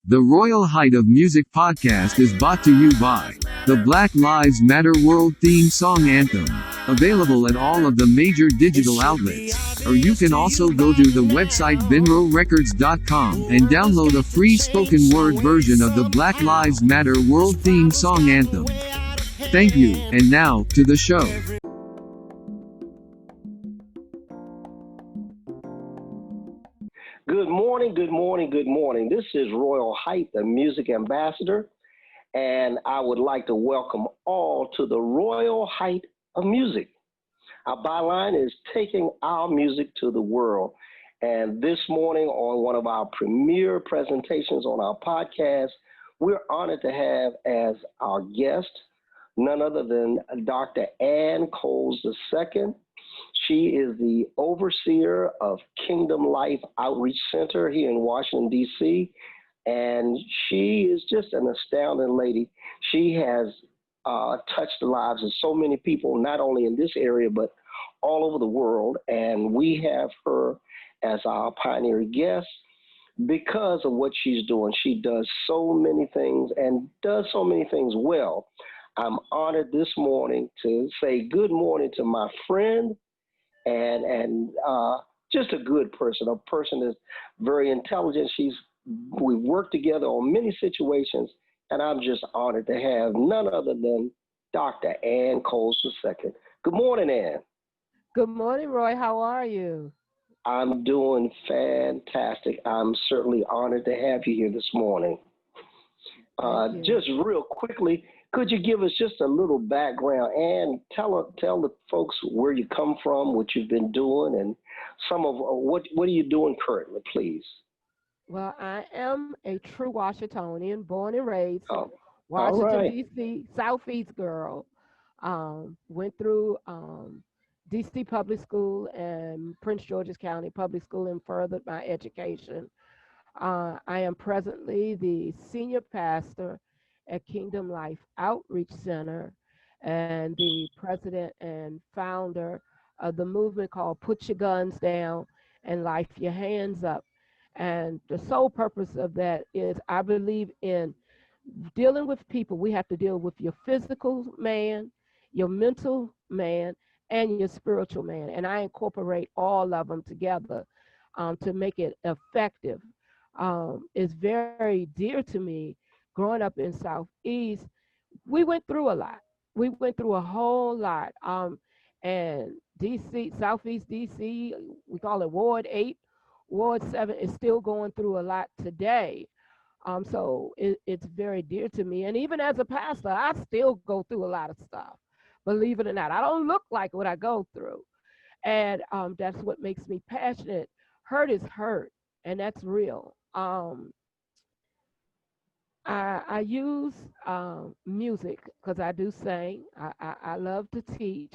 The Royal Height of Music podcast is brought to you by the Black Lives Matter World Theme Song Anthem. Available at all of the major digital outlets. Or you can also go to the website binrorecords.com and download a free spoken word version of the Black Lives Matter World Theme Song Anthem. Thank you, and now, to the show. Good morning, good morning, good morning. This is Royal Height, the music ambassador, and I would like to welcome all to the Royal Height of Music. Our byline is taking our music to the world. And this morning on one of our premier presentations on our podcast, we're honored to have as our guest none other than Dr. Ann Coles II. She is the overseer of Kingdom Life Outreach Center here in Washington, D.C., and she is just an astounding lady. She has touched the lives of so many people, not only in this area, but all over the world, and we have her as our pioneer guest because of what she's doing. She does so many things and does so many things well. I'm honored this morning to say good morning to my friend, and just a good person, a person that's very intelligent. We've worked together on many situations, and I'm just honored to have none other than Dr. Ann Coles II. Good morning, Ann. Good morning, Roy. How are you? I'm doing fantastic. I'm certainly honored to have you here this morning. Just real quickly, could you give us just a little background and tell the folks where you come from, what you've been doing, and some of what are you doing currently, please? Well, I am a true Washingtonian, born and raised, Oh, all Washington, right. D.C., Southeast girl. Went through D.C. Public School and Prince George's County Public School and furthered my education. I am presently the senior pastor at Kingdom Life Outreach Center and the president and founder of the movement called Put Your Guns Down and Life Your Hands Up. And the sole purpose of that is I believe in dealing with people. We have to deal with your physical man, your mental man, and your spiritual man. And I incorporate all of them together to make it effective. It's very dear to me. Growing up in Southeast, we went through a lot. We went through a whole lot. And DC, Southeast DC, we call it Ward 8, Ward 7 is still going through a lot today. So it's very dear to me. And even as a pastor, I still go through a lot of stuff. Believe it or not, I don't look like what I go through. And that's what makes me passionate. Hurt is hurt, and that's real. I use music because I do sing. I love to teach.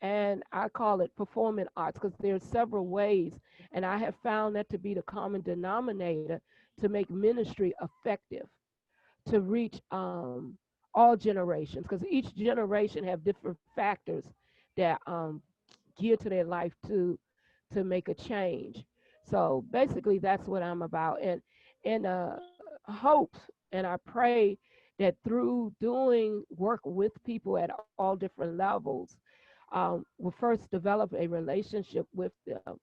And I call it performing arts because there's several ways. And I have found that to be the common denominator to make ministry effective, to reach all generations, because each generation have different factors that gear to their life to make a change. So basically, that's what I'm about, and hopes, and I pray that through doing work with people at all different levels, will first develop a relationship with them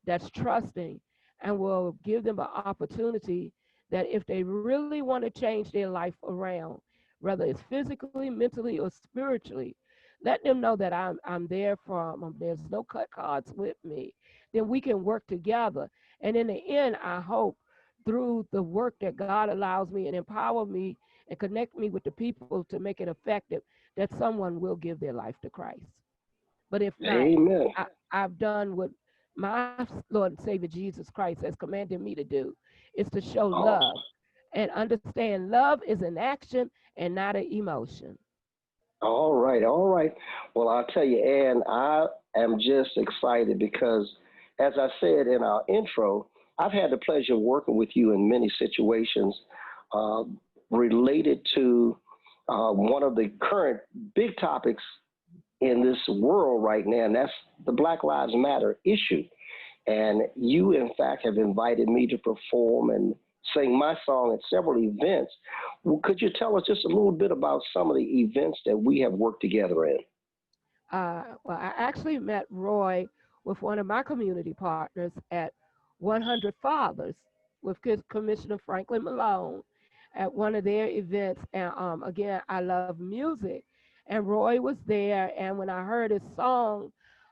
that's trusting, and will give them an opportunity that if they really want to change their life around, whether it's physically, mentally, or spiritually, let them know that I'm there for them. There's no cut cards with me. Then we can work together. And in the end, I hope through the work that God allows me and empower me and connect me with the people to make it effective, that someone will give their life to Christ. But if not, Amen. I've done what my Lord and Savior Jesus Christ has commanded me to do, is to show Oh, love and understand love is an action and not an emotion. all right, all right. Well, I'll tell you, Ann, I am just excited because, as I said in our intro, I've had the pleasure of working with you in many situations uh, related to one of the current big topics in this world right now, and that's the Black Lives Matter issue. And you, in fact, have invited me to perform and sang my song at several events. Well, could you tell us just a little bit about some of the events that we have worked together in? Well, I actually met Roy with one of my community partners at 100 Fathers with Commissioner Franklin Malone at one of their events. And again, I love music. And Roy was there. And when I heard his song,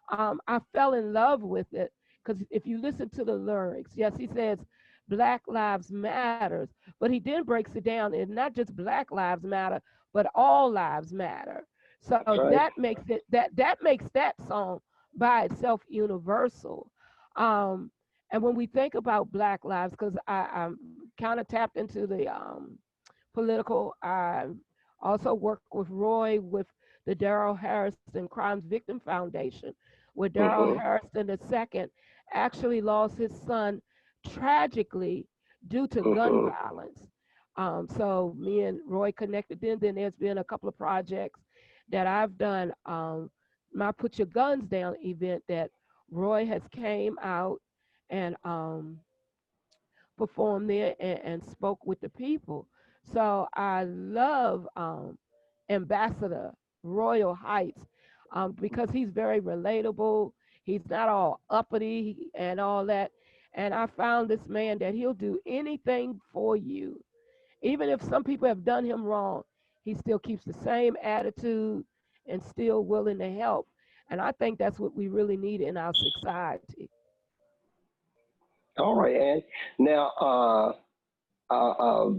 I fell in love with it. Because if you listen to the lyrics, yes, he says Black Lives Matters, but he then breaks it down. And not just Black Lives Matter, but all lives matter. So Okay. that makes that song by itself universal. Um, and when we think about Black lives, because I kind of tapped into the political, I also work with Roy with the Daryl Harrison Crimes Victim Foundation, where Daryl Mm-hmm. Harrison II actually lost his son tragically due to gun Mm-hmm. violence. So me and Roy connected then there's been a couple of projects that I've done. My Put Your Guns Down event that Roy has came out and performed there and spoke with the people. So I love Ambassador Royal Heights because he's very relatable. He's not all uppity and all that. And I found this man that he'll do anything for you. Even if some people have done him wrong, he still keeps the same attitude and still willing to help. And I think that's what we really need in our society. All right, and now uh, uh,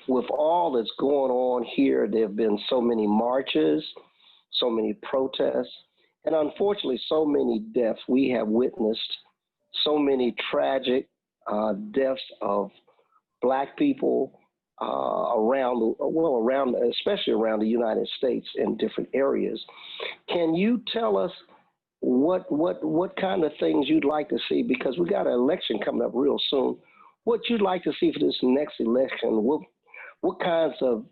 with all that's going on here, there have been so many marches, so many protests, and unfortunately, so many deaths. We have witnessed so many tragic deaths of black people around, well, around, especially around the United States in different areas. Can you tell us what kind of things you'd like to see? Because we got an election coming up real soon. What you'd like to see for this next election? What kinds of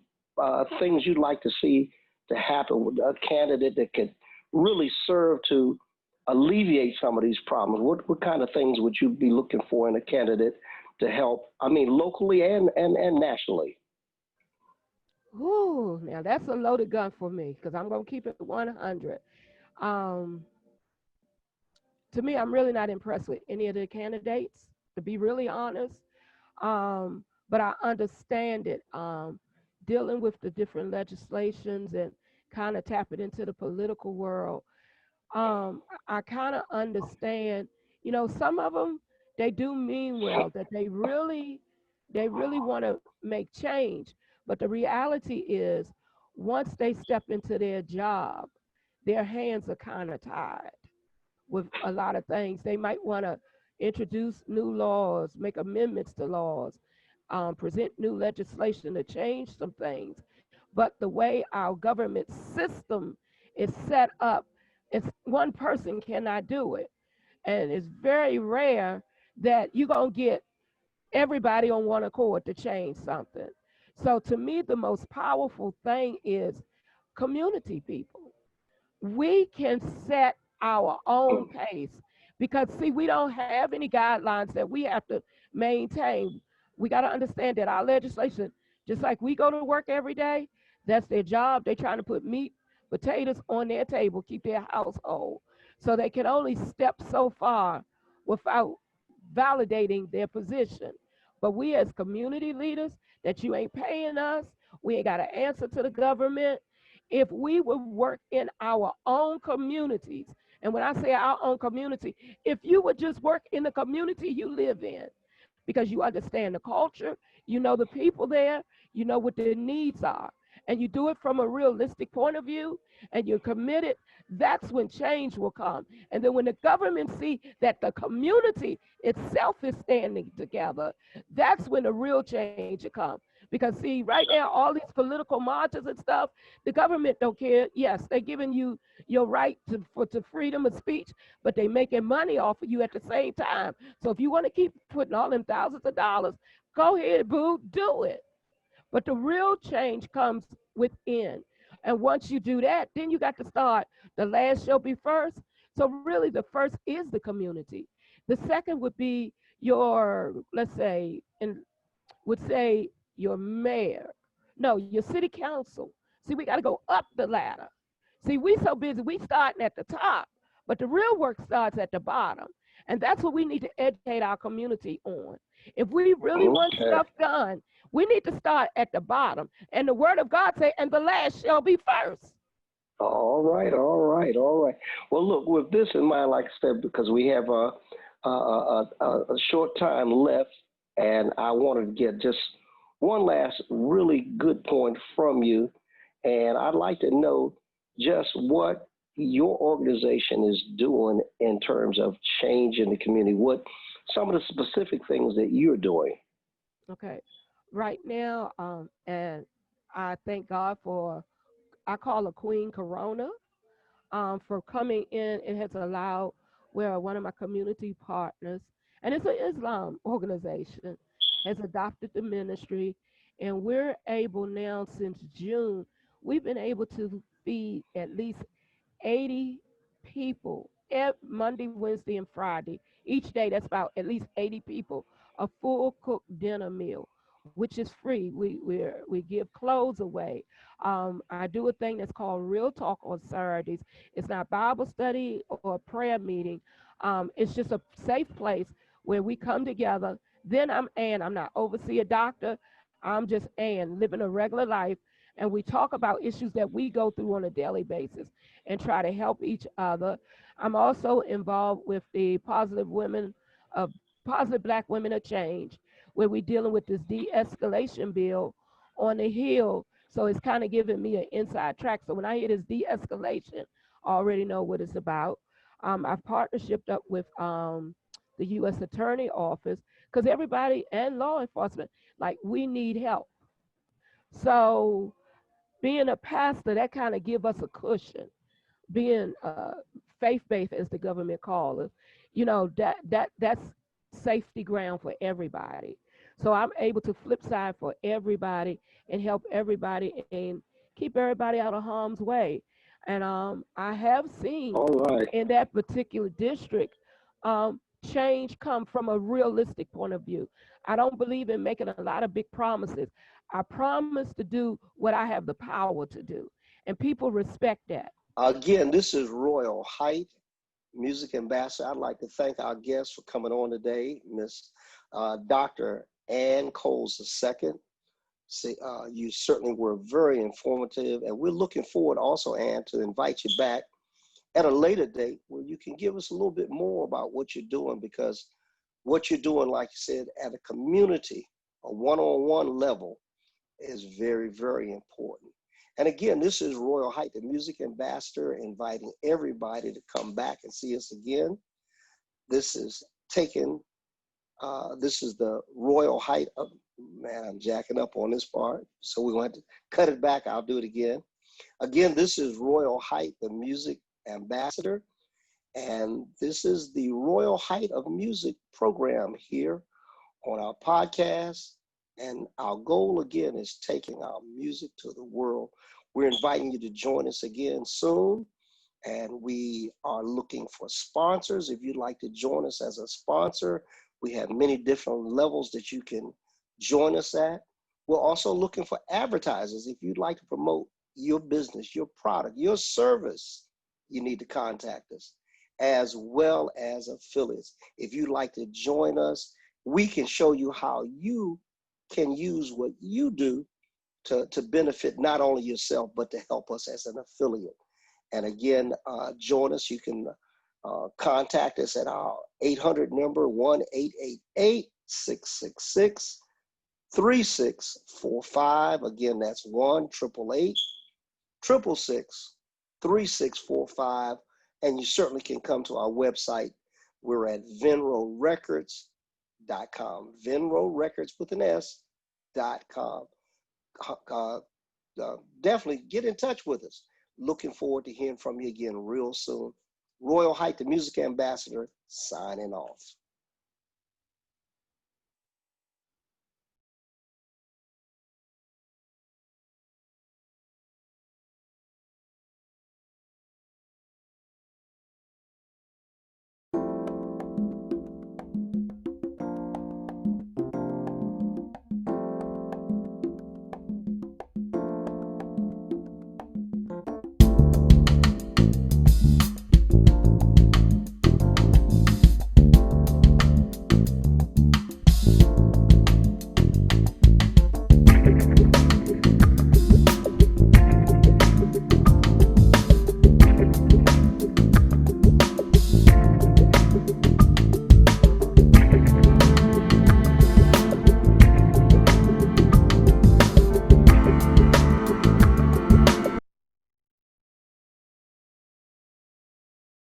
things you'd like to see to happen with a candidate that could really serve to alleviate some of these problems? What kind of things would you be looking for in a candidate to help? I mean, locally and nationally. Ooh, now that's a loaded gun for me because I'm gonna keep it 100. Um, to me, I'm really not impressed with any of the candidates, to be really honest. But I understand it. Dealing with the different legislations and kind of tapping into the political world, I kind of understand. Some of them they do mean well, that they really want to make change. But the reality is, once they step into their job, their hands are kind of tied with a lot of things. They might want to introduce new laws, make amendments to laws, present new legislation to change some things. But the way our government system is set up, it's one person cannot do it. And it's very rare that you're going to get everybody on one accord to change something. So to me, the most powerful thing is community people. We can set our own pace because see, we don't have any guidelines that we have to maintain. We got to understand that our legislation, just like we go to work every day, that's their job. They're trying to put meat, potatoes on their table, keep their household. So they can only step so far without validating their position. But we as community leaders, that you ain't paying us, we ain't got to answer to the government. If we would work in our own communities, and when I say our own community, if you would just work in the community you live in, because you understand the culture, you know the people there, you know what their needs are, and you do it from a realistic point of view, and you're committed, that's when change will come. And then when the government see that the community itself is standing together, that's when the real change will come. Because see, right now, all these political marches and stuff, the government don't care. Yes, they're giving you your right to freedom of speech, but they making money off of you at the same time. So if you want to keep putting all them thousands of dollars, go ahead, boo, do it. But the real change comes within. And once you do that, then you got to start. The last shall be first. So really, the first is the community. The second would be your, let's say, in would say your mayor, no, your city council. See, we got to go up the ladder. See, we so busy, we starting at the top, but the real work starts at the bottom. And that's what we need to educate our community on. If we really want Okay. stuff done, we need to start at the bottom. And the word of God say, and the last shall be first. All right, all right, all right. Well, look, with this in mind, like I said, because we have a short time left, and I wanted to get just one last really good point from you, and I'd like to know just what your organization is doing in terms of change in the community. What some of the specific things that you're doing. Okay. Right now, and I thank God for, I call her Queen Corona, for coming in. It has allowed where one of my community partners, and it's an Islam organization, has adopted the ministry, and we're able now since June, we've been able to feed at least 80 people Monday, Wednesday, and Friday. Each day, that's about at least 80 people a full cooked dinner meal, which is free. We give clothes away. I do a thing that's called Real Talk on Saturdays. It's not Bible study or a prayer meeting. It's just a safe place where we come together. Then I'm Ann. I'm not overseer doctor. I'm just Ann, living a regular life, and we talk about issues that we go through on a daily basis and try to help each other. I'm also involved with the Positive Black Women of Change, where we're dealing with this de-escalation bill on the Hill. So it's kind of giving me an inside track. So when I hear this de-escalation, I already know what it's about. I've partnershiped up with the U.S. Attorney Office because everybody and law enforcement, like we need help. So being a pastor, that kind of give us a cushion. Being faith-based, as the government calls it, that's safety ground for everybody. So I'm able to flip side for everybody and help everybody and keep everybody out of harm's way. And I have seen All right. in that particular district change come from a realistic point of view. I don't believe in making a lot of big promises. I promise to do what I have the power to do, and people respect that. Again, this is Royal Height, music ambassador. I'd like to thank our guests for coming on today, Miss Dr. Ann Coles II. See, you certainly were very informative, and we're looking forward also, Ann, to invite you back at a later date where you can give us a little bit more about what you're doing, because what you're doing, like you said, at a community, a one-on-one level is very, very important. And again, this is Royal Height, the music ambassador, inviting everybody to come back and see us again. This is this is the Royal Height of, man, I'm jacking up on this part. So we're going to have to cut it back. I'll do it again. Again, this is Royal Height, the music ambassador. And this is the Royal Height of Music program here on our podcast. And our goal again is taking our music to the world. We're inviting you to join us again soon. And we are looking for sponsors. If you'd like to join us as a sponsor, we have many different levels that you can join us at. We're also looking for advertisers. If you'd like to promote your business, your product, your service, you need to contact us, as well as affiliates. If you'd like to join us, we can show you how you can use what you do to benefit not only yourself, but to help us as an affiliate. And again, join us. You can contact us at our 800 number, 1-888-666-3645. Again, that's 1-888-666-3645. And you certainly can come to our website. We're at venrorecords.com. Venro Records with an S.com. Definitely get in touch with us. Looking forward to hearing from you again real soon. Royal Height, the music ambassador, signing off.